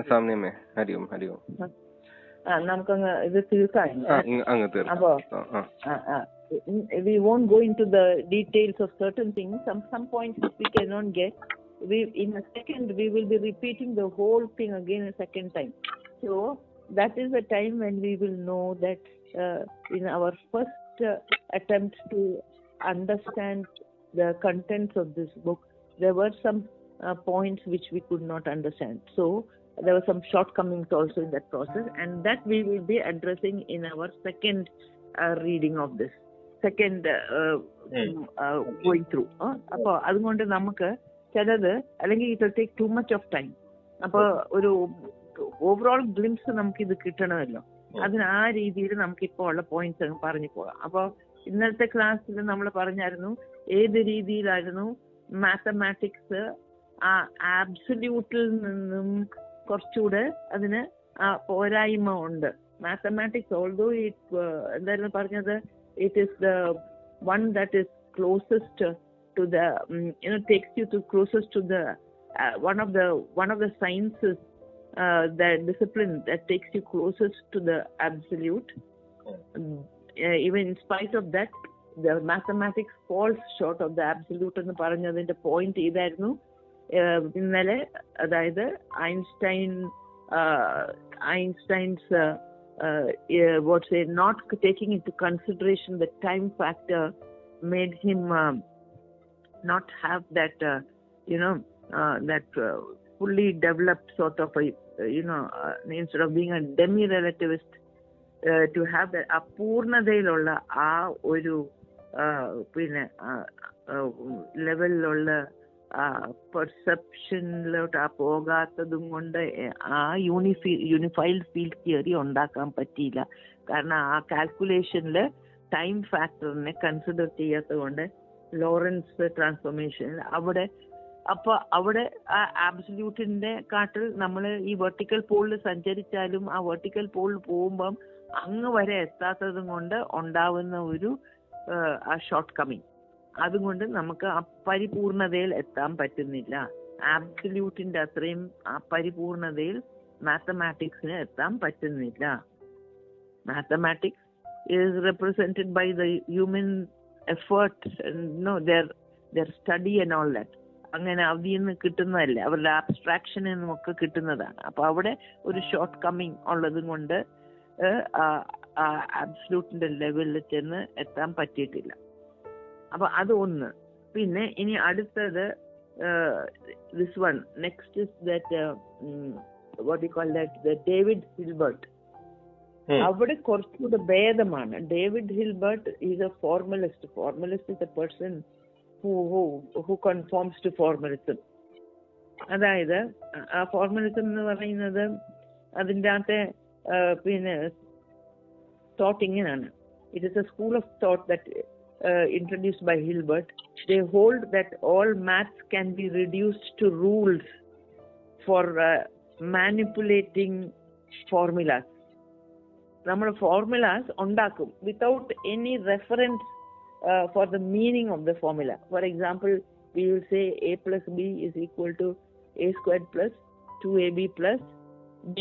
सामने में हरिओम हरिओम നമുക്കങ്ങ് ഇത് തീർക്കാം. അപ്പോ we won't go into the details of certain things. Some points that we cannot get, in a second we will be repeating the whole thing again a second time. So that is the time when we will know that in our first attempt to understand the contents of this book, there were some points which we could not understand. So there were some shortcomings also in that process, and that we will be addressing in our second reading of this, second going through. അപ്പോൾ അതുകൊണ്ട് നമുക്ക് ചിലത് അല്ലെങ്കിൽ it will take too much of time. അപ്പോൾ ഒരു overall glimpse നമുക്ക് ഇത് കിട്ടണമല്ലോ, അതിന് ആ രീതിയിൽ നമുക്ക് ഇപ്പോൾ ഉള്ള പോയിന്റ്സ് പറഞ്ഞു പോകാം. അപ്പോൾ ഇന്നത്തെ ക്ലാസ്സിൽ നമ്മൾ പറഞ്ഞായിരുന്നു ഏത് രീതിയിലായിരുന്നു മാത്തമാറ്റിക്സ് ആ ആബ്സല്യൂട്ടിൽ നിന്നും കുറച്ചുകൂടെ അതിന് പോരായ്മ ഉണ്ട്. മാത്തമാറ്റിക്സ് ഓൾദോ എന്തായിരുന്നു പറഞ്ഞത്, it is the one that is closest to the takes you to closest to the one of the sciences, the discipline that takes you closest to the absolute. Even in spite of that, the mathematics falls short of the absolute എന്ന് പറഞ്ഞതിന്റെ point ഇതായിരുന്നു ഇന്നലെ. അതായത് Einstein's not taking into consideration the time factor made him not have that that fully developed sort of a instead of being a demi-relativist, to have that അപൂർണതയിലുള്ള ആ ഒരു പിന്നെ ലെവലിലുള്ള പെർസെപ്ഷനിലോട്ട് പോകാത്തതും കൊണ്ട് ആ യൂണിഫൈഡ് ഫീൽഡ് തിയറി ഉണ്ടാക്കാൻ പറ്റിയില്ല. കാരണം ആ കാൽക്കുലേഷനിൽ ടൈം ഫാക്ടറിനെ കൺസിഡർ ചെയ്യാത്തത് കൊണ്ട് ലോറൻസ് ട്രാൻസ്ഫോർമേഷനിൽ അവിടെ ആ ആബ്സല്യൂട്ടിന്റെ കാട്ടിൽ നമ്മൾ ഈ വെർട്ടിക്കൽ പോളിൽ സഞ്ചരിച്ചാലും ആ വെർട്ടിക്കൽ പോളിൽ പോകുമ്പം അങ്ങ് വരെ എത്താത്തതും കൊണ്ട് ഉണ്ടാവുന്ന ഒരു ആ ഷോർട്ട് കമ്മിങ്, അതുകൊണ്ട് നമുക്ക് ആ പരിപൂർണതയിൽ എത്താൻ പറ്റുന്നില്ല. ആബ്സല്യൂട്ടിന്റെ അത്രയും ആ പരിപൂർണതയിൽ മാത്തമാറ്റിക്സിന് എത്താൻ പറ്റുന്നില്ല. Mathematics is represented by the human effort, their study and all that. അങ്ങനെ അതിൽ നിന്ന് കിട്ടുന്നതല്ലേ, അവരുടെ ആബ്സ്ട്രാക്ഷനിൽ നിന്നൊക്കെ കിട്ടുന്നതാണ്. അപ്പൊ അവിടെ ഒരു ഷോർട്ട് കമ്മിങ് ഉള്ളതും കൊണ്ട് ആബ്സല്യൂട്ടിന്റെ ലെവലിൽ ചെന്ന് എത്താൻ പറ്റിയിട്ടില്ല. അപ്പൊ അത് ഒന്ന്. പിന്നെ ഇനി അടുത്തത് this one next is that what do you call that, the David Hilbert. അവിടെ കുറച്ചുകൂടെ ഭേദമാണ്. David Hilbert is a formalist. Formalist is a person who conforms to formalism. അതായത് ആ ഫോർമലിസം എന്ന് പറയുന്നത് അതിൻ്റെ അകത്തെ പിന്നെ തോട്ട് ഇങ്ങനെയാണ്. It is A school of thought that introduced by Hilbert. They hold that all maths can be reduced to rules for manipulating formulas. നമ്മൾ formulas ഉണ്ടാക്കും without any reference for the meaning of the formula. For example, we will say a plus b is equal to a squared plus 2ab plus b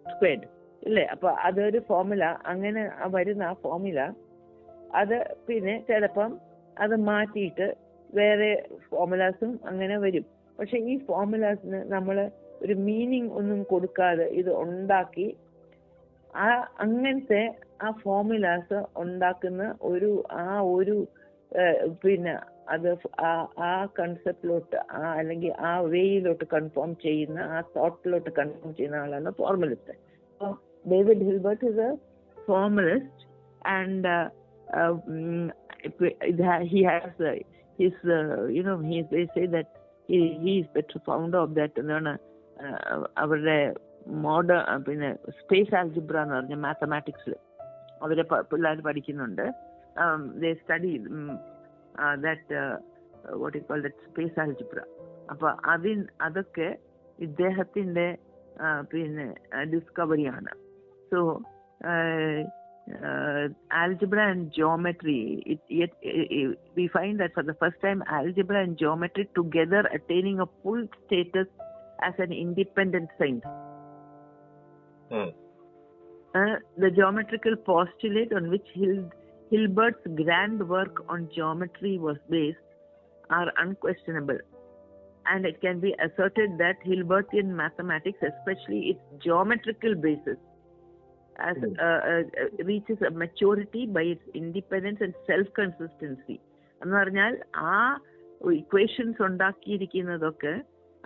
squared. ഇല്ലേ? അപ്പൊ അതൊരു formula. അങ്ങനെ വരുന്ന ആ formula അത് പിന്നെ ചിലപ്പം അത് മാറ്റിയിട്ട് വേറെ ഫോർമുലാസും അങ്ങനെ വരും. പക്ഷെ ഈ ഫോർമുലാസിന് നമ്മൾ ഒരു മീനിങ് ഒന്നും കൊടുക്കാതെ ഇത് ഉണ്ടാക്കി അങ്ങനത്തെ ആ ഫോർമുലാസ് ഉണ്ടാക്കുന്ന ഒരു പിന്നെ അത് ആ കൺസെപ്റ്റിലോട്ട് അല്ലെങ്കിൽ ആ വേയിലോട്ട് കൺഫോം ചെയ്യുന്ന, ആ തോട്ടിലോട്ട് കൺഫോം ചെയ്യുന്ന ആളാണ് formalist. David Hilbert is A formalist and he has his they say that he is the founder of that അവരുടെ മോഡേൺ പിന്നെ സ്പേസ് ആൽജിബ്ര എന്ന് പറഞ്ഞ മാത്തമാറ്റിക്സിൽ അവരെ പിള്ളേർ പഠിക്കുന്നുണ്ട്. they study that what you call that space algebra. അപ്പൊ അതൊക്കെ ഇദ്ദേഹത്തിന്റെ പിന്നെ ഡിസ്കവറിയാണ്. So algebra and geometry, we find that for the first time algebra and geometry together attaining a full status as an independent science. The geometrical postulate on which Hilbert's grand work on geometry was based are unquestionable, and it can be asserted that Hilbertian mathematics, especially its geometrical basis, reaches a maturity by its independence and self-consistency. എന്ന് പറഞ്ഞാൽ ആ equations ഉണ്ടാക്കിയിരിക്കുന്നതൊക്കെ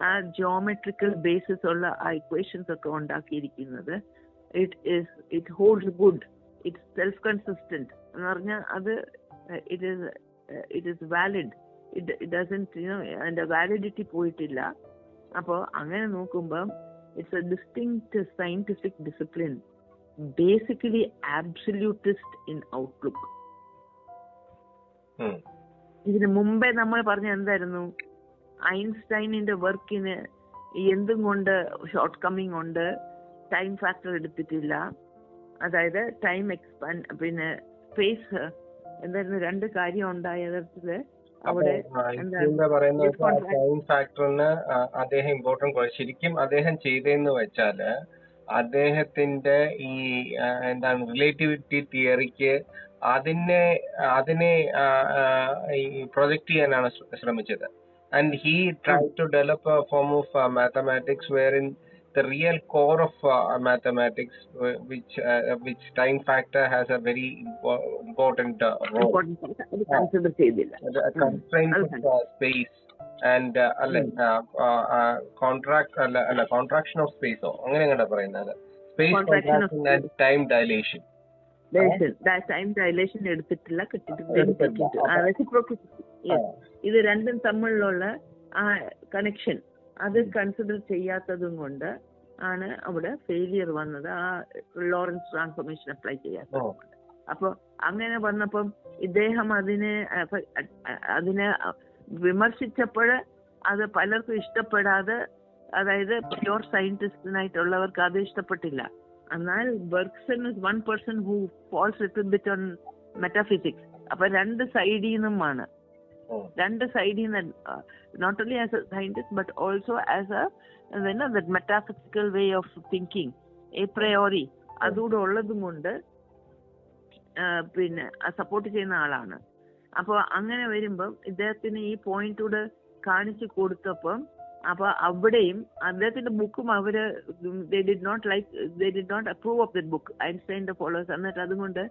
ആ geometrical basis ഉള്ള ആ equations ഒക്കെ ഉണ്ടാക്കിയിരിക്കുന്നത് it holds good, it's self consistent എന്ന് പറഞ്ഞാൽ അത് it is valid, it doesn't അതിന്റെ വാലിഡിറ്റി പോയിട്ടില്ല. അപ്പോൾ അങ്ങനെ നോക്കുമ്പോൾ it's a distinct scientific discipline, basically absolutist in outlook. ഇതിന് മുമ്പേ നമ്മൾ പറഞ്ഞ എന്തായിരുന്നു? ഐൻസ്റ്റൈനിന്റെ വർക്കിന് എന്തും കൊണ്ട് ഷോർട്ട് കമ്മിങ് ഉണ്ട്, ടൈം ഫാക്ടർ എടുത്തിട്ടില്ല, അതായത് ടൈം പിന്നെ സ്പേസ് എന്തായിരുന്നു, രണ്ട് കാര്യം ഉണ്ടായതില് അവിടെ ടൈം ഫാക്ടറിന് അദ്ദേഹം ഇമ്പോർട്ടൻറ്റ് ശരിക്കും അദ്ദേഹം ചെയ്തതെന്ന് വെച്ചാല് അദ്ദേഹത്തിന്റെ ഈ എന്താണ് റിലേറ്റിവിറ്റി തിയറിക്ക് അതിനെ പ്രൊജക്ട് ചെയ്യാനാണ് ശ്രമിച്ചത്. And he try to develop a form of mathematics wherein the real core of mathematics, which time factor has a very important role. Constraints of space and contraction of space. അങ്ങനെയാണ് പറയുന്നത്. Space contraction and time dilation. Time dilation എടുത്തിട്ടില്ല, reciprocity. ഇത് രണ്ടും തമ്മിലുള്ള ആ connection അത് consider ചെയ്യാത്തതും കൊണ്ട് ആണ് അവിടെ ഫെയിലിയർ വന്നത്, ആ ലോറൻസ് ട്രാൻസ്ഫോർമേഷൻ അപ്ലൈ ചെയ്യാത്തത് കൊണ്ട്. അപ്പൊ അങ്ങനെ വന്നപ്പം ഇദ്ദേഹം അതിനെ വിമർശിച്ചപ്പോൾ അത് പലർക്കും ഇഷ്ടപ്പെടാതെ, അതായത് പ്യുവർ സയന്റിസ്റ്റിനായിട്ടുള്ളവർക്ക് അത് ഇഷ്ടപ്പെട്ടില്ല. എന്നാൽ Bergson is one person who falls little bit on metaphysics. അപ്പൊ രണ്ട് സൈഡിൽ നിന്നുമാണ്, രണ്ട് സൈഡിൽ നിന്ന്, not only as a scientist but also as a metaphysical way of thinking a priori അതുകൂടെ ഉള്ളതും കൊണ്ട് പിന്നെ സപ്പോർട്ട് ചെയ്യുന്ന ആളാണ്. അപ്പോൾ അങ്ങനെ വരുമ്പം ഇദ്ദേഹത്തിന് ഈ പോയിന്റൂടെ കാണിച്ചു കൊടുത്തപ്പം അപ്പൊ അവിടെയും അദ്ദേഹത്തിന്റെ ബുക്കും അവര് they did not approve of that book, ഐൻസ്റ്റൈൻ്റെ ഫോളോവേഴ്സ്. എന്നിട്ട് അതുകൊണ്ട്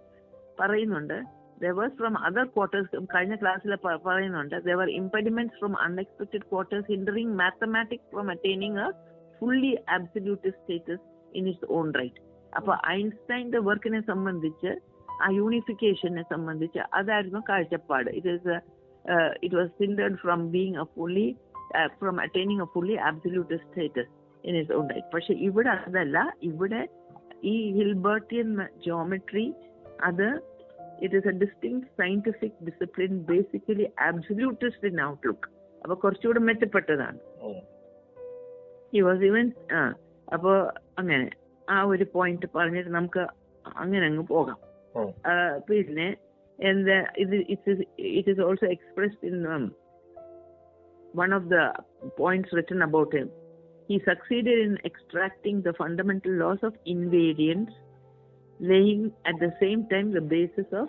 പറയുന്നുണ്ട് there was from other quarters, കഴിഞ്ഞ ക്ലാസ്സിൽ പറയുന്നുണ്ട്, there were impediments from unexpected quarters hindering mathematics from attaining a fully absolutist status in its own right. അപ്പൊ ഐൻസ്റ്റൈൻ്റെ വർക്കിനെ സംബന്ധിച്ച് ആ യൂണിഫിക്കേഷനെ സംബന്ധിച്ച് അതായിരുന്നു കാഴ്ചപ്പാട്. it was hindered from being a fully from attaining a fully absolutist status in its own right. പക്ഷെ ഇവിടെ അതല്ല, ഇവിടെ ഈ ഹിൽബർട്ടിയൻ ജോമെട്രി അത് it is a distinct scientific discipline, basically absolutist in outlook. അപ്പൊ കുറച്ചുകൂടെ മെച്ചപ്പെട്ടതാണ്. he was even അപ്പൊ അങ്ങനെ ആ ഒരു പോയിന്റ് പറഞ്ഞിട്ട് നമുക്ക് അങ്ങനെ അങ്ങ് പോകാം. പിന്നെ എന്താ it is also expressed in one of the points written about him. He succeeded in extracting the fundamental laws of invariance, laying at the same time the basis of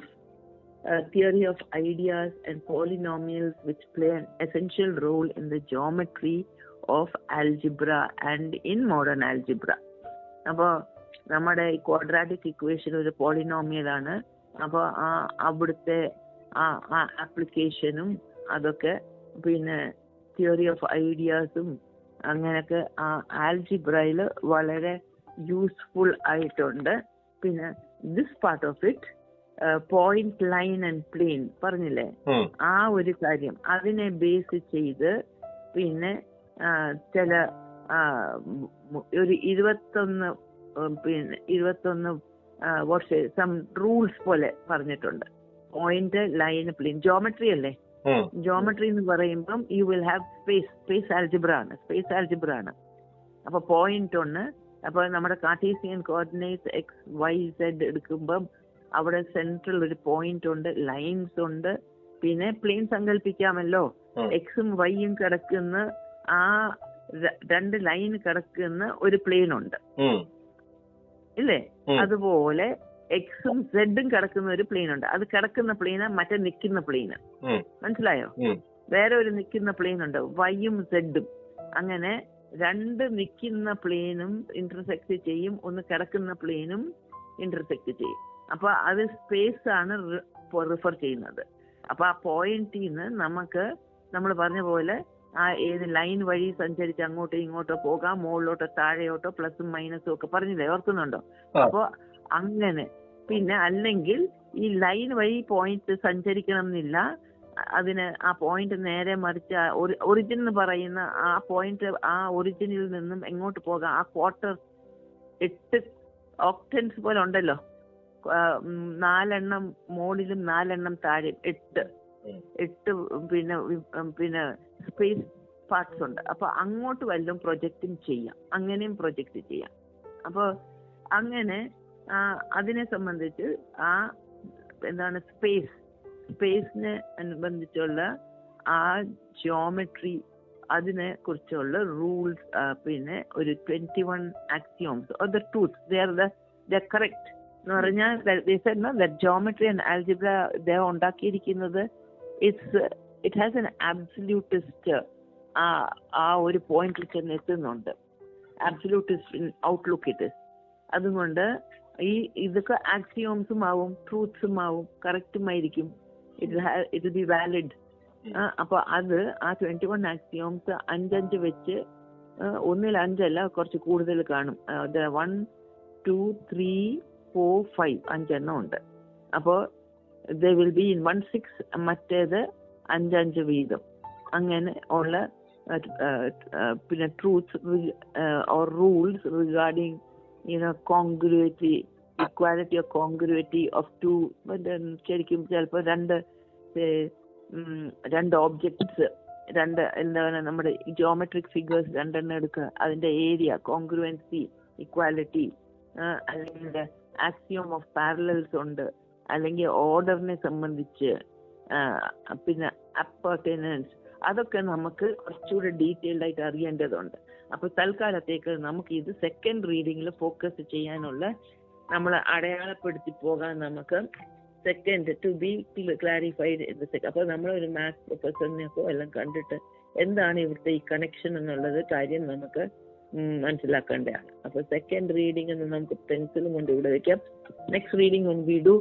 theory of ideas and polynomials which play an essential role in the geometry of algebra and in modern algebra. അപ്പോൾ നമ്മുടെ quadratic equation ഒരു polynomial ആണ്. അപ്പോൾ അവിടുത്തെ ആപ്ലിക്കേഷനും അതൊക്കെ പിന്നെ theory of ഐഡിയാസും അങ്ങനെയൊക്കെ ആൽജിബ്രയിൽ വളരെ യൂസ്ഫുൾ ആയിട്ടുണ്ട്. പിന്നെ this part of it point, line and plane പറഞ്ഞില്ലേ, ആ ഒരു കാര്യം അതിനെ ബേസ് ചെയ്ത് പിന്നെ ചില ഒരു 21 സം റൂൾസ് പോലെ പറഞ്ഞിട്ടുണ്ട്. പോയിന്റ്, ലൈൻ, പ്ലെയിൻ, ജോമെട്രി അല്ലേ. ജോമെട്രി എന്ന് പറയുമ്പം you will have space algebra ആണ്. അപ്പൊ പോയിന്റ് ഒന്ന്, അപ്പൊ നമ്മുടെ കാർട്ടീസിയൻ കോർഡിനേറ്റ്സ് XYZ എടുക്കുമ്പം അവിടെ സെൻട്രൽ ഒരു പോയിന്റ് ഉണ്ട്, ലൈൻസ് ഉണ്ട്, പിന്നെ പ്ലെയിൻ സങ്കല്പിക്കാമല്ലോ, എക്സും വൈയും കിടക്കുന്ന ആ രണ്ട് ലൈൻ കിടക്കുന്ന ഒരു പ്ലെയിൻ ഉണ്ട് ഇല്ലേ? അതുപോലെ എക്സും സെഡും കിടക്കുന്ന ഒരു പ്ലെയിൻ ഉണ്ട്. അത് കിടക്കുന്ന പ്ലെയിന് മറ്റേ നിൽക്കുന്ന പ്ലെയിന്. മനസ്സിലായോ? വേറെ ഒരു നിൽക്കുന്ന പ്ലെയിൻ ഉണ്ട്, വൈയും സെഡും. അങ്ങനെ രണ്ട് നിൽക്കുന്ന പ്ലെയിനും ഇന്റർസെക്ട് ചെയ്യും, ഒന്ന് കിടക്കുന്ന പ്ലെയിനും ഇന്റർസെക്ട് ചെയ്യും. അപ്പൊ അത് സ്പേസ് ആണ് റിഫർ ചെയ്യുന്നത്. അപ്പൊ ആ പോയിന്റിൽ നിന്ന് നമുക്ക് നമ്മൾ പറഞ്ഞ പോലെ ആ ഏത് ലൈൻ വഴി സഞ്ചരിച്ച് അങ്ങോട്ടോ ഇങ്ങോട്ടോ പോകാം, മുകളിലോട്ടോ താഴെയോട്ടോ, പ്ലസും മൈനസും ഒക്കെ പറഞ്ഞില്ലേ, ഓർക്കുന്നുണ്ടോ? അപ്പൊ അങ്ങനെ. പിന്നെ അല്ലെങ്കിൽ ഈ ലൈൻ വഴി പോയിന്റ് സഞ്ചരിക്കണം എന്നില്ല, അതിന് ആ പോയിന്റ് നേരെ മറിച്ച് ഒറിജിൻ എന്ന് പറയുന്ന ആ പോയിന്റ്, ആ ഒറിജിനിൽ നിന്നും എങ്ങോട്ട് പോകാം, ആ ക്വാർട്ടർ 8 ഓക്ടൻസ് പോലെ ഉണ്ടല്ലോ, 4 മുകളിലും 4 താഴെയും, 8 പിന്നെ സ്പേസ് പാർട്സ് ഉണ്ട്. അപ്പൊ അങ്ങോട്ട് വല്ലതും പ്രൊജക്റ്റും ചെയ്യാം, അങ്ങനെയും പ്രൊജക്റ്റ് ചെയ്യാം. അപ്പൊ അങ്ങനെ അതിനെ സംബന്ധിച്ച് ആ എന്താണ് സ്പേസിനെ അനുബന്ധിച്ചുള്ള ആ ജിയോമെട്രി, അതിനെ കുറിച്ചുള്ള റൂൾസ്, പിന്നെ ഒരു 21 axioms or the truths, they are correct എന്ന് പറഞ്ഞാൽ ജിയോമെട്രി ആൻഡ് ആൽജിബ്ര ഉണ്ടാക്കിയിരിക്കുന്നത് ഇറ്റ് ഹാസ് എൻ ആബ്സല്യൂട്ടിസ്റ്റ് ആ ഒരു പോയിന്റിൽ ചെന്ന് എത്തുന്നുണ്ട്. Absolutist outlook it. അതുകൊണ്ട് ഇതൊക്കെ ആക്സിയോംസും ആവും, ട്രൂത്ത്സും ആവും, കറക്റ്റും ആയിരിക്കും. It be valid. അപ്പൊ അത് ആ 21 ആക്സിയോംസ് 5 വെച്ച്, 1 5 കുറച്ച് കൂടുതൽ കാണും. 1 2 3 4 5 5 ഉണ്ട്. അപ്പോ they will be in 1 6, മറ്റേത് 5 വീതം. അങ്ങനെ ഉള്ള പിന്നെ truths or rules regarding congruity, equality or congruity of two. ശരിക്കും ചിലപ്പോൾ രണ്ട് ഓബ്ജക്ട്സ്, എന്താണ് നമ്മുടെ ജിയോമെട്രിക് ഫിഗേഴ്സ് 2 എടുക്കുക, അതിന്റെ ഏരിയ, കോൺഗ്രുവൻസി, ഇക്വാലിറ്റി, അല്ലെങ്കിൽ ആക്സിയം ഓഫ് പാരലൽസ് ഉണ്ട്, അല്ലെങ്കിൽ ഓർഡറിനെ സംബന്ധിച്ച്, പിന്നെ അപ്പർട്ടനൻസ്, അതൊക്കെ നമുക്ക് കുറച്ചുകൂടെ ഡീറ്റെയിൽഡ് ആയിട്ട് അറിയേണ്ടതുണ്ട്. അപ്പൊ തൽക്കാലത്തേക്ക് നമുക്ക് ഇത് സെക്കൻഡ് റീഡിങ്ങിൽ ഫോക്കസ് ചെയ്യാനുള്ള, നമ്മൾ അടയാളപ്പെടുത്തി പോകാൻ നമുക്ക് സെക്കൻഡ് ടു ബി ക്ലാരിഫൈഡ്. അപ്പൊ നമ്മളൊരു മാത്സ് പ്രൊഫസറിനെയൊക്കെ എല്ലാം കണ്ടിട്ട് എന്താണ് ഇവിടുത്തെ ഈ കണക്ഷൻ എന്നുള്ളത് കാര്യം നമുക്ക് മനസ്സിലാക്കേണ്ടതാണ്. അപ്പൊ സെക്കൻഡ് റീഡിംഗ് എന്ന് നമുക്ക് പെൻസിലും കൊണ്ട് ഇവിടെ വെക്കാം. Next reading when we do,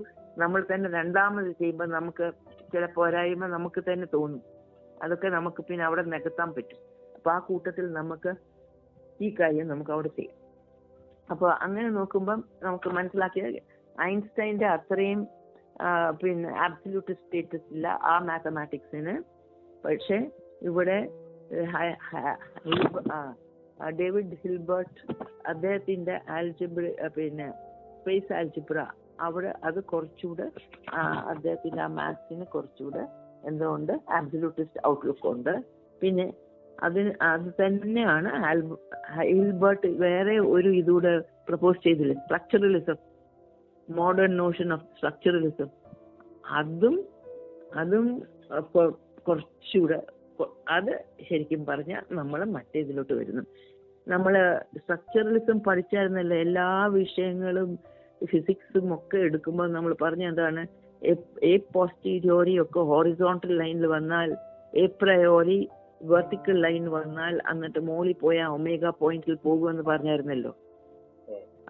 നമ്മൾ തന്നെ രണ്ടാമത് ചെയ്യുമ്പോൾ നമുക്ക് ചില പോരായ്മ നമുക്ക് തന്നെ തോന്നും. അതൊക്കെ നമുക്ക് പിന്നെ അവിടെ നികത്താൻ പറ്റും. അപ്പൊ ആ കൂട്ടത്തിൽ നമുക്ക് ഈ കാര്യം നമുക്ക് അവിടെ ചെയ്യാം. അപ്പൊ അങ്ങനെ നോക്കുമ്പം നമുക്ക് മനസ്സിലാക്കിയത് ഐൻസ്റ്റൈന്റെ അത്രയും പിന്നെ ആബ്സല്യൂട്ട് സ്റ്റേറ്റസ് ഇല്ല ആ മാത്തമാറ്റിക്സിന്. പക്ഷെ ഇവിടെ ഡേവിഡ് ഹിൽബർട്ട് അദ്ദേഹത്തിന്റെ ആൽജിബ്ര, പിന്നെ സ്പേസ് ആൽജിബ്ര, അവിടെ അത് കുറച്ചുകൂടെ അദ്ദേഹത്തിന്റെ ആ മാത്സിന് കുറച്ചുകൂടെ എന്തുകൊണ്ട് ആബ്സല്യൂട്ടിസ്റ്റ് ഔട്ട്ലുക്ക് ഉണ്ട്. പിന്നെ അത് തന്നെയാണ് ഹിൽബർട്ട് വേറെ ഒരു ഇതുകൂടെ പ്രപ്പോസ് ചെയ്തില്ല, structuralism, modern Notion of structuralism. അതും കുറച്ചുകൂടെ, അത് ശരിക്കും പറഞ്ഞാൽ നമ്മൾ മറ്റേതിലോട്ട് വരുന്നു. നമ്മൾ സ്ട്രക്ചറലിസം പഠിച്ചായിരുന്നല്ലോ, എല്ലാ വിഷയങ്ങളും ഫിസിക്സും ഒക്കെ എടുക്കുമ്പോൾ നമ്മൾ പറഞ്ഞ എന്താണ്, എ പോസ്റ്റീരിയോറി ഒക്കെ ഹോറിസോണ്ടൽ ലൈനിൽ വന്നാൽ, എ പ്രയോറി വെർട്ടിക്കൽ ലൈൻ വന്നാൽ, എന്നിട്ട് മോളിൽ പോയാൽ ഒമേഗ പോയിന്റിൽ പോകുമെന്ന് പറഞ്ഞായിരുന്നല്ലോ.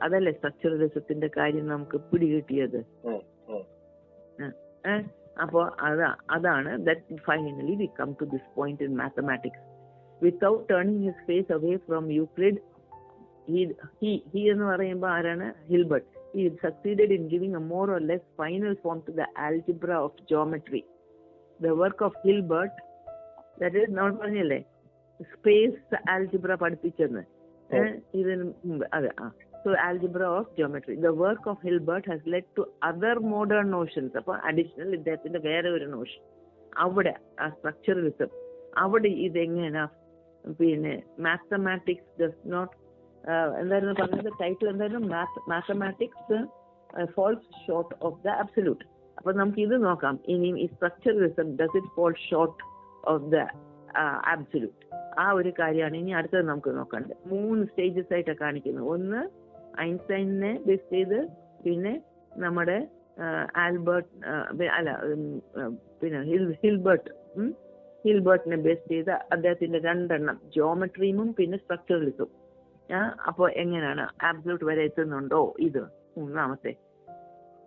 അതല്ലേ സ്ട്രക്ചറലിസത്തിന്റെ കാര്യം നമുക്ക് പിടികിട്ടിയത്. അപ്പോ അതാണ് that finally we come to this point in mathematics. Without turning his face away from Euclid, he എന്ന് പറയുമ്പോൾ ആരാണ്? Hilbert. He succeeded in giving a more or less final form to the algebra of geometry. The work of Hilbert, that is not പറഞ്ഞല്ലേ space algebra പഠിപ്പിച്ചെന്ന്, ഇതിന് മുമ്പ് അതെ. So algebra of geometry, the work of Hilbert has led to other modern notions. അപ്പോൾ additional ഇദ്ദേഹത്തിന്റെ വേറെ ഒരു Notion അവിടെ, ആ സ്ട്രക്ചറലിസം, അവിടെ ഇതെങ്ങനെയാ പിന്നെ മാത്തമാറ്റിക്സ് ഡസ് നോട്ട്, എന്തായിരുന്നു പറഞ്ഞത് ടൈറ്റിൽ എന്തായിരുന്നു? Mathematics falls short of the absolute. അപ്പൊ നമുക്ക് ഇത് നോക്കാം. ഇനിയും ഈ structuralism, does it fall short of the absolute. ആ ഒരു കാര്യമാണ് ഇനി അടുത്തത് നമുക്ക് നോക്കേണ്ടത്. 3 സ്റ്റേജസ് ആയിട്ടാണ് കാണിക്കുന്നത്. ഒന്ന് ഐൻസ്റ്റൈനെ ബേസ് ചെയ്ത്, പിന്നെ നമ്മുടെ ആൽബർട്ട് പിന്നെ ഹിൽബർട്ടിനെ ബേസ് ചെയ്ത് അദ്ദേഹത്തിന്റെ 2 എണ്ണം, ജിയോമെട്രിയും പിന്നെ സ്ട്രക്ചറലിസും. അപ്പോൾ എങ്ങനെയാണ് ആബ്സല്യൂട്ട് വരെ എത്തുന്നുണ്ടോ? ഇത് 3ാമത്തെ.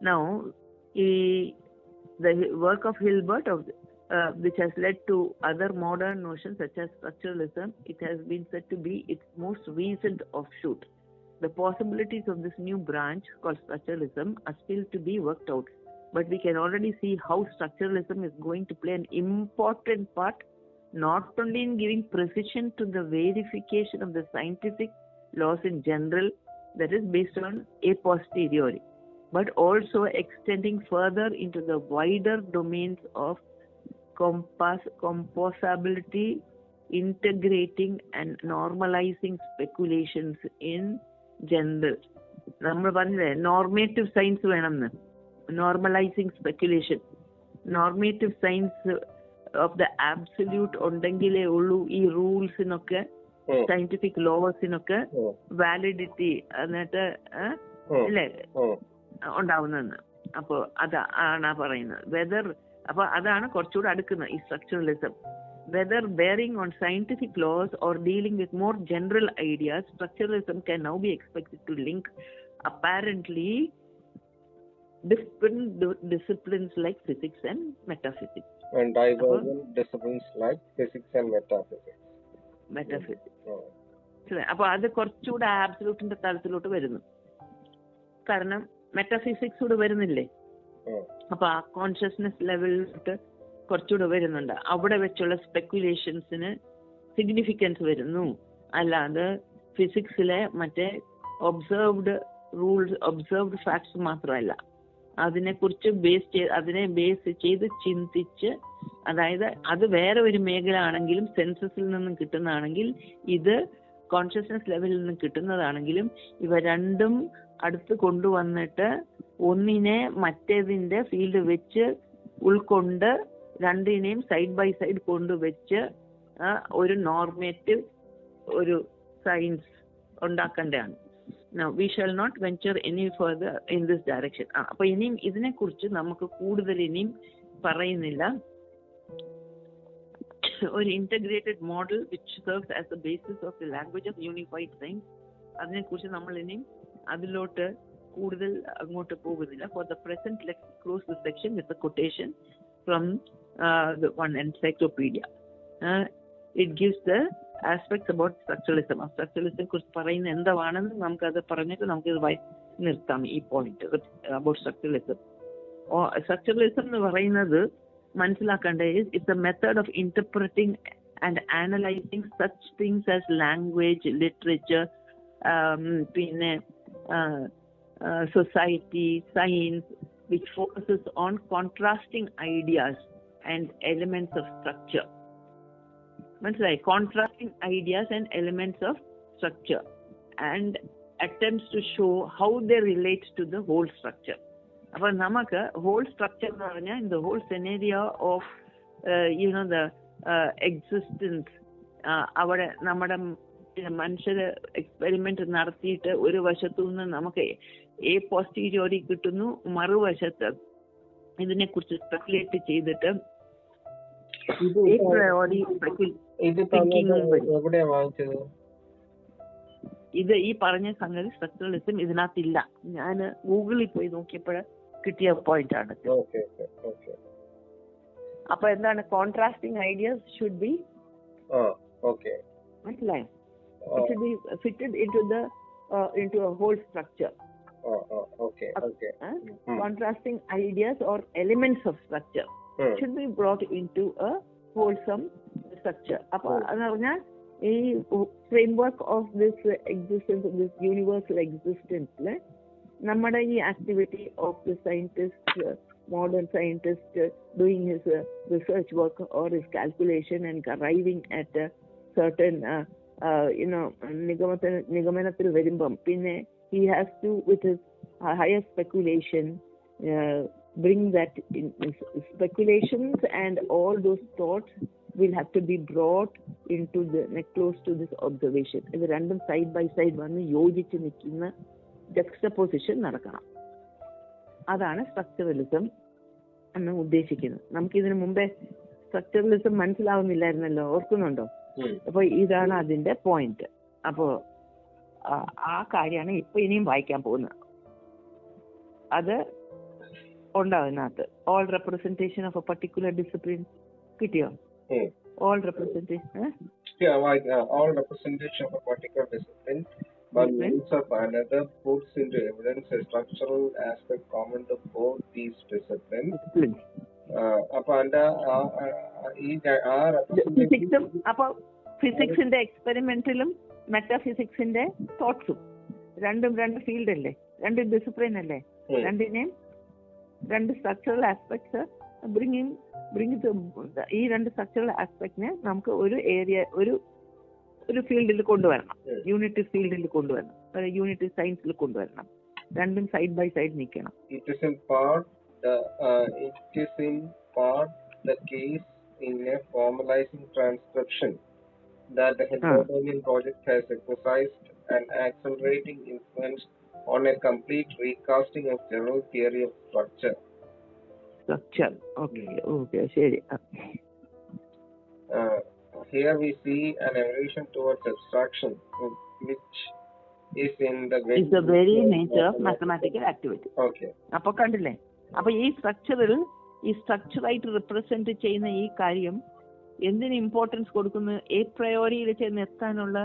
Now, the work of Hilbert which has led to other modern notions such as structuralism, it has been said to be its most recent offshoot. The possibilities of this new branch called structuralism are still to be worked out, but we can already see how structuralism is going to play an important part, not only in giving precision to the verification of the scientific laws in general, that is based on a posteriori, but also extending further into the wider domains of composability, integrating and normalizing speculations in general. നമ്മൾ പറഞ്ഞില്ലേ normative science വേണമെന്ന്. Normalising speculation, normative science of the absolute ഉണ്ടെങ്കിലേ ഉള്ളൂ ഈ റൂൾസിനൊക്കെ, scientific ലോസിനൊക്കെ validity എന്നിട്ട് അല്ലേ ഉണ്ടാവുന്നതെന്ന്. അപ്പോൾ അതാണ് പറയുന്നത്. വെദർ, അപ്പൊ അതാണ് കുറച്ചുകൂടെ അടുക്കുന്നത് ഈ structuralism. Whether bearing on scientific laws or dealing with more general ideas, structuralism can now be expected to link apparently different disciplines like physics and metaphysics. And divergent disciplines like physics and metaphysics. അപ്പോൾ അത് കുറച്ചുകൂടെ ആബ്സല്യൂട്ടിന്റെ തലത്തിലോട്ട് വരുന്നു. കാരണം metaphysics കൂടെ വരുന്നില്ലേ? അപ്പൊ ആ consciousness ലെവലിലോട്ട് കുറച്ചുകൂടെ വരുന്നുണ്ട്. അവിടെ വെച്ചുള്ള സ്പെക്കുലേഷൻസിന് സിഗ്നിഫിക്കൻസ് വരുന്നു. അല്ലാതെ ഫിസിക്സിലെ മറ്റേ ഒബ്സർവ്ഡ് റൂൾസ്, ഒബ്സർവ്ഡ് ഫാക്ട്സ് മാത്രമല്ല, അതിനെക്കുറിച്ച് അതിനെ ബേസ് ചെയ്ത് ചിന്തിച്ച്, അതായത് അത് വേറെ ഒരു മേഖല ആണെങ്കിലും സെൻസസിൽ നിന്നും കിട്ടുന്നതാണെങ്കിൽ, ഇത് കോൺഷ്യസ്നെസ് ലെവലിൽ നിന്നും കിട്ടുന്നതാണെങ്കിലും, ഇവ രണ്ടും അടുത്ത് കൊണ്ടുവന്നിട്ട് ഒന്നിനെ മറ്റേതിന്റെ ഫീൽഡ് വെച്ച് ഉൾക്കൊണ്ട് രണ്ടിനെയും സൈഡ് ബൈ സൈഡ് കൊണ്ടുവച്ച് ഒരു നോർമേറ്റീവ് ഒരു science ഉണ്ടാക്കേണ്ടതാണ്. Now, we shall not venture any further in this direction. അപ്പൊ ഇനിയും ഇതിനെക്കുറിച്ച് നമുക്ക് കൂടുതൽ ഇനിയും പറയുന്നില്ല. ഒരു integrated model which serves as the basis of the language of unified science, അതിനെക്കുറിച്ച് നമ്മൾ ഇനിയും അതിലോട്ട് കൂടുതൽ അങ്ങോട്ട് പോകുന്നില്ല. For the present let's close this section with a quotation from the one encyclopedia. It gives the aspects about structuralism. Structuralism കുറിച്ച് പറയുന്ന എന്താണെന്ന് നമുക്കത് പറഞ്ഞിട്ട് നമുക്കിത് നിർത്താം ഈ പോയിന്റ് അബൌട്ട് സ്ട്രക്ചറലിസം. സ്ട്രക്ചറലിസം എന്ന് പറയുന്നത് മനസ്സിലാക്കേണ്ടത് it's a method of interpreting and analysing such things as language, literature, പിന്നെ society, science, which focuses on contrasting ideas and elements of structure. Contrasting ideas and elements of structure and attempts to show how they relate to the whole structure. അപ്പോൾ നമുക്ക് whole structure എന്ന് പറഞ്ഞാൽ in the whole scenario of the existence, അവിടെ നമ്മുടെ മനുഷ്യര് experiment നടത്തിയിട്ട് ഒരു വശത്തു നിന്ന് നമുക്ക് എ പോസ്റ്റീരിയോറി കിട്ടുന്നു, മറുവശത്ത് ഇതിനെക്കുറിച്ച് സ്പെക്കുലേറ്റ് ചെയ്തിട്ട് ഇത് ഈ പറഞ്ഞ സംഗതി സ്ട്രക്ചറലിസം ഇതിനകത്തില്ല. ഞാൻ ഗൂഗിളിൽ പോയി നോക്കിയപ്പോൾ കിട്ടിയ പോയിന്റ് ആണ്. അപ്പൊ എന്താണ് കോൺട്രാസ്റ്റിംഗ് ഐഡിയാസ് ഷുഡ് ബി മനസ്സിലായോ? It should be fitted into a whole structure. Contrasting ideas or elements of structure should be brought into a wholesome structure. Appo adha പറഞ്ഞാൽ ഈ framework of this existence, of this universal existence le നമ്മുടെ ഈ activity of the scientist, modern scientist doing his research work or his calculation and arriving at a certain നിഗമനത്തിൽ വരുമ്പം പിന്നെ he has to with his higher speculation bring that in speculations and all those thoughts will have to be brought into the close to this observation. ഇത് രണ്ടും side by side വന്ന് യോജിച്ച് നിൽക്കുന്ന ജക്സ്റ്റപോസിഷൻ നടക്കണം. അതാണ് സ്ട്രക്ചറലിസം എന്ന് ഉദ്ദേശിക്കുന്നത്. നമുക്കിതിനു മുമ്പേ സ്ട്രക്ചറലിസം മനസ്സിലാവുന്നില്ലായിരുന്നല്ലോ, ഓർക്കുന്നുണ്ടോ? അപ്പൊ ഇതാണ് അതിന്റെ പോയിന്റ്. അപ്പോ ആ കാര്യമാണ് ഇപ്പൊ ഇനിയും വായിക്കാൻ പോകുന്നത്. അത് ഉണ്ടാവുന്നകത്ത് all representation of a particular discipline കിട്ടിയോ? All representation all representation of a particular discipline by means of another puts into evidence a structural aspect common to both these disciplines. അപ്പൊ അതിന്റെ ഫിസിക്സും അപ്പൊ ഫിസിക്സിന്റെ എക്സ്പെരിമെന്റലും മെറ്റാഫിസിക്സിന്റെ തോട്ട്സും രണ്ടും രണ്ട് ഫീൽഡ് അല്ലേ, രണ്ട് ഡിസിപ്ലിൻ അല്ലേ? രണ്ടിനെയും രണ്ട് സ്ട്രക്ചറൽ ആസ്പെക്ട്സ് ഈ രണ്ട് സ്ട്രക്ചറൽ ആസ്പെക്ടിനെ നമുക്ക് ഒരു ഏരിയ ഒരു ഫീൽഡിൽ കൊണ്ടുവരണം, യൂണിറ്റ് ഫീൽഡിൽ കൊണ്ടുവരണം, യൂണിറ്റ് സയൻസിൽ കൊണ്ടുവരണം. രണ്ടും സൈഡ് ബൈ സൈഡ് നിൽക്കണം. It is in part the case in a formalizing transcription that the Hamiltonian project has exercised an accelerating influence on a complete recasting of general theory of structure. Okay, ശരി. Here we see an evolution towards abstraction, which is in the very nature of mathematical activity. Okay. അപ്പൊ കണ്ടില്ലേ? അപ്പൊ ഈ സ്ട്രക്ചറായിട്ട് represent ചെയ്യുന്ന ഈ കാര്യം എന്തിന് importance കൊടുക്കുന്നു? എ പ്രയോറിയിൽ ചെന്ന് എത്താനുള്ള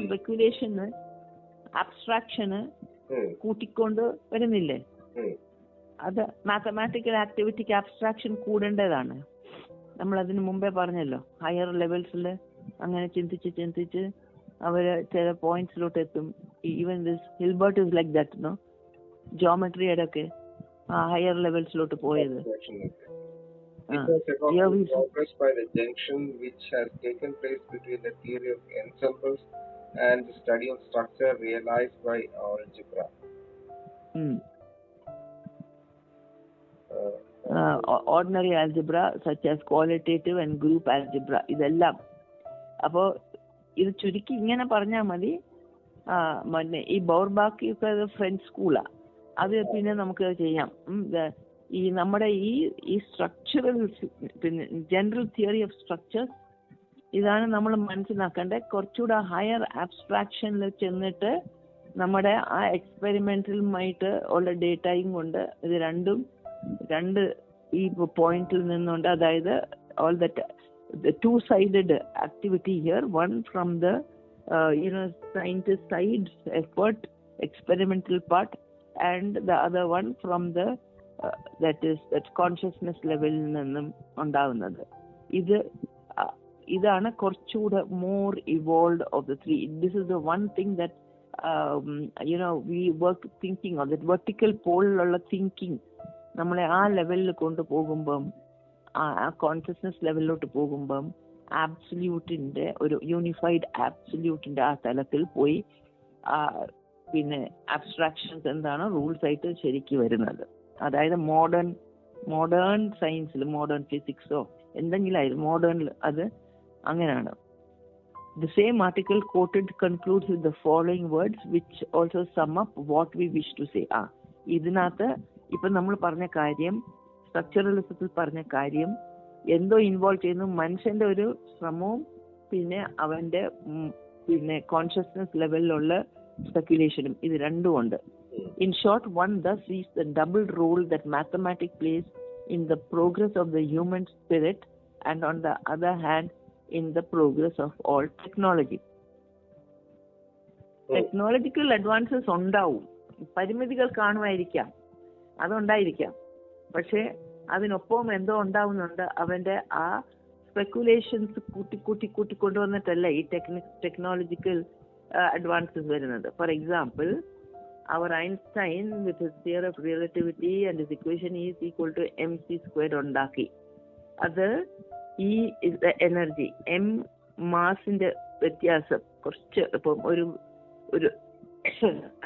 സ്പെക്കുലേഷന്, അബ്സ്ട്രാക്ഷന് കൂട്ടിക്കൊണ്ട് വരുന്നില്ലേ? അത് മാത്തമാറ്റിക്കൽ ആക്ടിവിറ്റിക്ക് അബ്സ്ട്രാക്ഷൻ കൂടേണ്ടതാണ്. നമ്മൾ അതിന് മുമ്പേ പറഞ്ഞല്ലോ, ഹയർ ലെവൽസിൽ അങ്ങനെ ചിന്തിച്ച് അവര് ചില പോയിന്റ്സിലോട്ട് എത്തും. Even this Hilbert is like that, no? ജോമെട്രിയുടെ ഒക്കെ ഹയർ ലെവൽസിലോട്ട് പോയത്. Progress by the junction which has taken place between the theory of ensembles and the study of structure realized by algebra. Ordinary algebra such as qualitative and group algebra, ഇതെല്ലാം. അപ്പോൾ ഇത് ചുരുക്കി ഇങ്ങനെ പറഞ്ഞാൽ മതി. ഈ ബൗർബാക്കിയൊക്കെ ഫ്രഞ്ച് സ്കൂളാ, അത് പിന്നെ നമുക്ക് ചെയ്യാം. ഈ നമ്മുടെ ഈ സ്ട്രക്ചറൽ പിന്നെ ജനറൽ തിയറി ഓഫ് സ്ട്രക്ചേഴ്സ്, ഇതാണ് നമ്മൾ മനസ്സിലാക്കേണ്ടത്. കുറച്ചുകൂടെ ഹയർ ആബ്സ്ട്രാക്ഷനിൽ ചെന്നിട്ട് നമ്മുടെ ആ എക്സ്പെരിമെന്റലുമായിട്ട് ഉള്ള ഡേറ്റയും കൊണ്ട് ഇത് രണ്ട് ഈ പോയിന്റിൽ നിന്നുകൊണ്ട്, അതായത് all that to sided activity here, one from the scientist side effort, experimental part, and the other one from the that consciousness level നിന്നും ഉണ്ടാവുന്നത്. ഇതാണ് കുറച്ചുകൂടെ more evolved of the three. This is the one thing that we work thinking of, that vertical pole ഉള്ള thinking നമ്മളെ ആ ലെവലിൽ കൊണ്ടുപോകുമ്പം, ആ consciousness ലെവലിലോട്ട് പോകുമ്പം ആബ്സല്യൂട്ടിന്റെ ഒരു യൂണിഫൈഡ് ആബ്സല്യൂട്ടിന്റെ ആ തലത്തിൽ പോയി പിന്നെ അബ്സ്ട്രാക്ഷൻസ് എന്താണ് റൂൾസ് ആയിട്ട് ശരിക്ക് വരുന്നത്. അതായത് മോഡേൺ സയൻസിൽ, മോഡേൺ ഫിസിക്സോ എന്തെങ്കിലും ആയിരുന്നു മോഡേണിൽ, അത് അങ്ങനെയാണ്. The same article quoted concludes with the following words which also sum up what we wish to say. ഇതിനകത്ത് ഇപ്പൊ നമ്മൾ പറഞ്ഞ കാര്യം, സ്ട്രക്ചറലിസത്തിൽ പറഞ്ഞ കാര്യം എന്തോ ഇൻവോൾവ് ചെയ്യുന്നു, മനുഷ്യന്റെ ഒരു ശ്രമവും പിന്നെ അവന്റെ പിന്നെ കോൺഷ്യസ്നെസ് ലെവലിലുള്ള സ്പെക്കുലേഷനും, ഇത് രണ്ടും ഉണ്ട്. In short, one thus sees the double role that mathematics plays in the progress of the human spirit, and on the other hand in the progress of all technology. Technological advances ഉണ്ടാവും, പരിമിതികൾ കാണുമായിരിക്കാം, അതുണ്ടായിരിക്കാം. പക്ഷെ അതിനൊപ്പം എന്തോ ഉണ്ടാവുന്നുണ്ട്. അവന്റെ ആ speculations കൂട്ടി കൊണ്ടുവന്നിട്ടല്ല ഈ ടെക്നോളജിക്കൽ advances വരുന്നത്. For example, our Einstein with his theory of relativity and his equation is equal to mc² ഉണ്ടാക്കി. അത് E is the energy, m മാസിന്റെ വ്യത്യാസം. കുറച്ച് ഇപ്പം ഒരു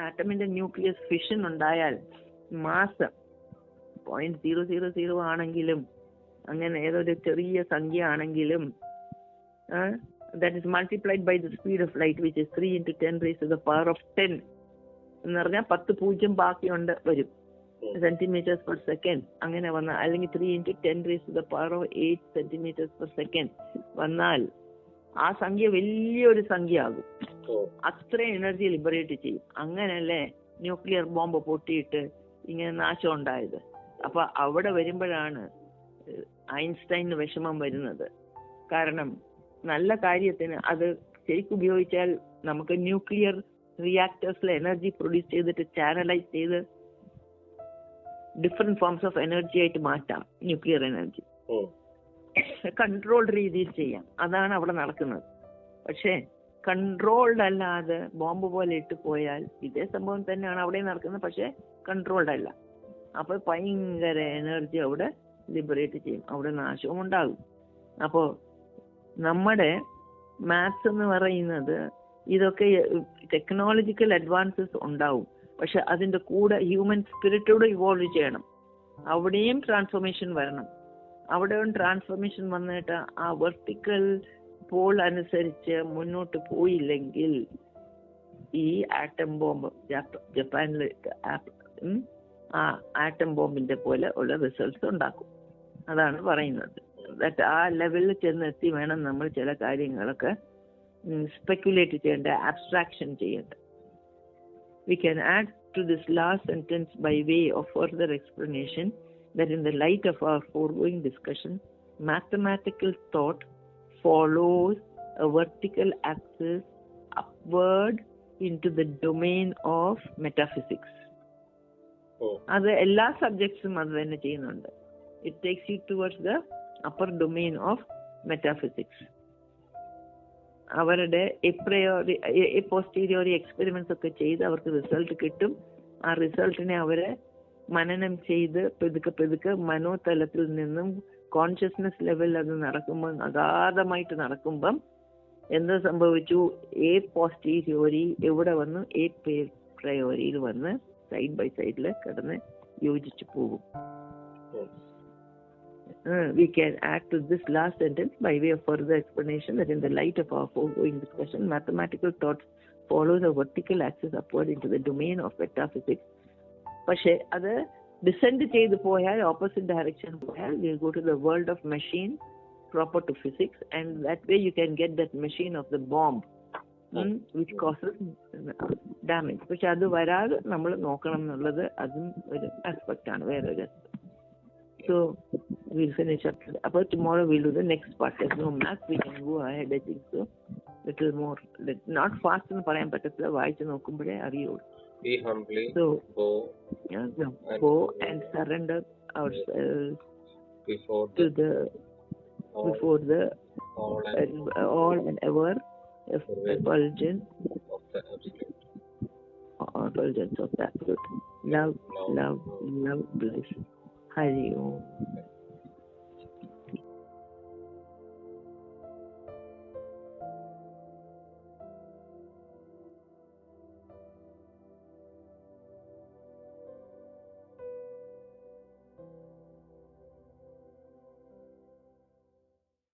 ആറ്റമിന്റെ ന്യൂക്ലിയസ് ഫിഷൻ ഉണ്ടായാൽ മാസ് 0.000 ആണെങ്കിലും, അങ്ങനെ ഏതൊരു ചെറിയ സംഖ്യ ആണെങ്കിലും that is multiplied by the speed of light, which is 3 into 10 raised to the power of 10. എന്ന് പറഞ്ഞാൽ 10 പൂജ്യം ബാക്കിയുണ്ട് വരും, സെന്റിമീറ്റേഴ്സ് പെർ സെക്കൻഡ്. അങ്ങനെ വന്നാൽ, അല്ലെങ്കിൽ 3 into 10 raised to the power of 8 centimeters per second വന്നാൽ ആ സംഖ്യ വലിയൊരു സംഖ്യ ആകും. അത്ര എനർജി ലിബറേറ്റ് ചെയ്യും. അങ്ങനല്ലേ ന്യൂക്ലിയർ ബോംബ് പൊട്ടിയിട്ട് ഇങ്ങനെ നാശം ഉണ്ടായത്. അപ്പൊ അവിടെ വരുമ്പോഴാണ് ഐൻസ്റ്റൈന് വിഷമം വരുന്നത്. കാരണം നല്ല കാര്യത്തിന് അത് ശരിക്കും ഉപയോഗിച്ചാൽ നമുക്ക് ന്യൂക്ലിയർ റിയാക്ടേഴ്സിലെ എനർജി പ്രൊഡ്യൂസ് ചെയ്തിട്ട് ചാനലൈസ് ചെയ്ത് ഡിഫറെന്റ് ഫോംസ് ഓഫ് എനർജി ആയിട്ട് മാറ്റാം. ന്യൂക്ലിയർ എനർജി കൺട്രോൾഡ് രീതിയിൽ ചെയ്യാം. അതാണ് അവിടെ നടക്കുന്നത്. പക്ഷേ കൺട്രോൾഡ് അല്ലാതെ ബോംബ് പോലെ ഇട്ട് പോയാൽ ഇതേ സംഭവം തന്നെയാണ് അവിടെ നടക്കുന്നത്, പക്ഷെ കൺട്രോൾഡ് അല്ല. അപ്പൊ ഭയങ്കര എനർജി അവിടെ ലിബറേറ്റ് ചെയ്യും, അവിടെ നാശവും ഉണ്ടാകും. അപ്പോ നമ്മുടെ മാത്സ് എന്ന് പറയുന്നത് ഇതൊക്കെ ടെക്നോളജിക്കൽ അഡ്വാൻസസ് ഉണ്ടാവും, പക്ഷെ അതിന്റെ കൂടെ ഹ്യൂമൻ സ്പിരിറ്റോട് ഇവോൾവ് ചെയ്യണം. അവിടെയും ട്രാൻസ്ഫോർമേഷൻ വരണം. അവിടെയും ട്രാൻസ്ഫോർമേഷൻ വന്നിട്ട് ആ വെർട്ടിക്കൽ പോൾ അനുസരിച്ച് മുന്നോട്ട് പോയില്ലെങ്കിൽ ഈ ആറ്റം ബോംബ് ജപ്പാനിൽ ആ ആറ്റം ബോംബിന്റെ പോലെ ഉള്ള റിസൾട്ട്സ് ഉണ്ടാക്കും. അതാണ് പറയുന്നത്. ആ ലെവലിൽ ചെന്നെത്തി വേണം നമ്മൾ ചില കാര്യങ്ങളൊക്കെ സ്പെക്യുലേറ്റ് ചെയ്യേണ്ട, ആബ്സ്ട്രാക്ഷൻ ചെയ്യേണ്ട. We can add to this last sentence by way of further explanation that in the light of our foregoing discussion, mathematical thought follows a vertical axis upward into the domain of metaphysics. അത് എല്ലാ സബ്ജക്ട്സും അത് തന്നെ ചെയ്യുന്നുണ്ട്. It takes you towards the upper domain of metaphysics. അവരുടെ posteriori experiments ഒക്കെ ചെയ്ത് അവർക്ക് result കിട്ടും. ആ റിസൾട്ടിനെ അവരെ മനനം ചെയ്ത് പെതുക്കെ മനോതലത്തിൽ നിന്നും കോൺഷ്യസ്നെസ് ലെവലിൽ അത് നടക്കുമ്പോൾ, അഗാധമായിട്ട് നടക്കുമ്പം എന്ത് സംഭവിച്ചു? എ പോസ്റ്റീരിയോറി എവിടെ വന്നു? എ പ്രയോരിയിൽ വന്ന് സൈഡ് ബൈ സൈഡിൽ കിടന്ന് യോജിച്ചു പോകും. We can add to this last sentence by way of further explanation that in the light of our foregoing discussion, mathematical thought follows a vertical axis upward into the domain of metaphysics. പക്ഷെ അത് descend ചെയ്ത് പോയാൽ, opposite direction പോയാൽ, we'll go to the world of machine proper to physics, and that way you can get that machine of the bomb which causes damage. പക്ഷെ അത് വരാതെ നമ്മൾ നോക്കണം എന്നുള്ളത് അതും ഒരു ആസ്പെക്ട് ആണ്, വേറൊരു aspect. So we'll finish up. About tomorrow we'll do the next part. There's no math, we can go ahead, I think so. Little more, not fast എന്ന് പറയാൻ പറ്റത്തില്ല, വായിച്ച് നോക്കുമ്പോഴേ അറിയുള്ളൂ. We humbly go and surrender ourselves before the all and ever effulgence of the absolute. Love, bliss. Hari Om.